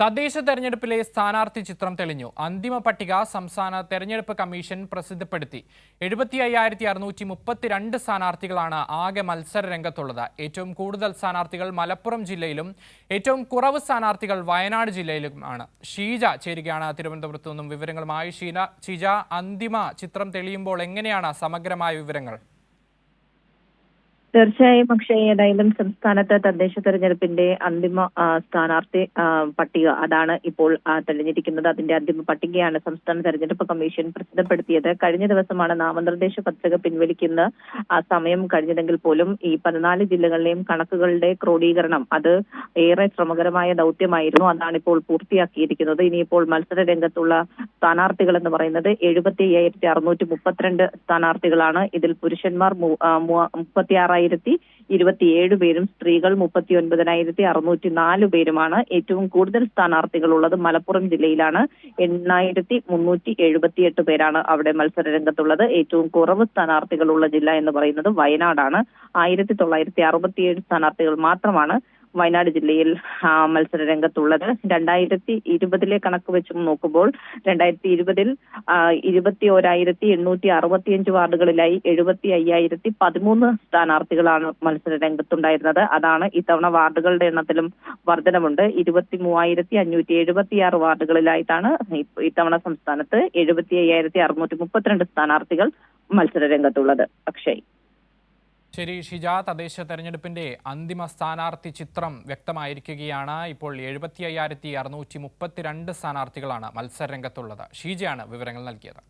തദ്ദേശ തെരഞ്ഞെടുപ്പിലെ സ്ഥാനാർത്ഥി ചിത്രം തെളിഞ്ഞു. അന്തിമ പട്ടിക സംസ്ഥാന തെരഞ്ഞെടുപ്പ് കമ്മീഷൻ പ്രസിദ്ധപ്പെടുത്തി. 75,632 സ്ഥാനാർത്ഥികളാണ് ആകെ മത്സര രംഗത്തുള്ളത്. ഏറ്റവും കൂടുതൽ സ്ഥാനാർത്ഥികൾ മലപ്പുറം ജില്ലയിലും ഏറ്റവും കുറവ് സ്ഥാനാർത്ഥികൾ വയനാട് ജില്ലയിലുമാണ്. ഷീജ ചേരുകയാണ് തിരുവനന്തപുരത്തു നിന്നും വിവരങ്ങളുമായി. ഷീജ, അന്തിമ ചിത്രം തെളിയുമ്പോൾ എങ്ങനെയാണ് സമഗ്രമായ വിവരങ്ങൾ? തീർച്ചയായും അക്ഷയ്, ഏതായാലും സംസ്ഥാനത്ത് തദ്ദേശ തെരഞ്ഞെടുപ്പിന്റെ അന്തിമ സ്ഥാനാർത്ഥി പട്ടിക അതാണ് ഇപ്പോൾ തെളിഞ്ഞിരിക്കുന്നത്. അതിന്റെ അന്തിമ പട്ടികയാണ് സംസ്ഥാന തെരഞ്ഞെടുപ്പ് കമ്മീഷൻ പ്രസിദ്ധപ്പെടുത്തിയത്. കഴിഞ്ഞ ദിവസമാണ് നാമനിർദ്ദേശ പത്രിക പിൻവലിക്കുന്ന സമയം കഴിഞ്ഞതെങ്കിൽ പോലും ഈ 14 ജില്ലകളിലെയും കണക്കുകളുടെ ക്രോഡീകരണം അത് ഏറെ ശ്രമകരമായ ദൗത്യമായിരുന്നു. അതാണ് ഇപ്പോൾ പൂർത്തിയാക്കിയിരിക്കുന്നത്. ഇനിയിപ്പോൾ മത്സര രംഗത്തുള്ള സ്ഥാനാർത്ഥികൾ എന്ന് പറയുന്നത് 75,632 സ്ഥാനാർത്ഥികളാണ്. ഇതിൽ പുരുഷന്മാർ 36,027 പേരും സ്ത്രീകൾ 39,604 പേരുമാണ്. ഏറ്റവും കൂടുതൽ സ്ഥാനാർത്ഥികൾ ഉള്ളത് മലപ്പുറം ജില്ലയിലാണ്. 8,378 പേരാണ് അവിടെ മത്സര രംഗത്തുള്ളത്. ഏറ്റവും കുറവ് സ്ഥാനാർത്ഥികളുള്ള ജില്ല എന്ന് പറയുന്നത് വയനാടാണ്. 1,967 സ്ഥാനാർത്ഥികൾ മാത്രമാണ് വയനാട് ജില്ലയിൽ മത്സര രംഗത്തുള്ളത്. 2020 കണക്ക് വെച്ച് നോക്കുമ്പോൾ 2020 21,865 വാർഡുകളിലായി 75,013 സ്ഥാനാർത്ഥികളാണ് മത്സര രംഗത്തുണ്ടായിരുന്നത്. അതാണ് ഇത്തവണ വാർഡുകളുടെ എണ്ണത്തിലും വർധനമുണ്ട്. 23,576 വാർഡുകളിലായിട്ടാണ് ഇത്തവണ സംസ്ഥാനത്ത് 75,632 സ്ഥാനാർത്ഥികൾ മത്സര രംഗത്തുള്ളത്. അക്ഷയ്. ശരി ഷിജ, തദ്ദേശ തെരഞ്ഞെടുപ്പിന്റെ അന്തിമ സ്ഥാനാർത്ഥി ചിത്രം വ്യക്തമായിരിക്കുകയാണ്. ഇപ്പോൾ 75,632 സ്ഥാനാർത്ഥികളാണ് മത്സര രംഗത്തുള്ളത്. ഷീജയാണ് വിവരങ്ങൾ നൽകിയത്.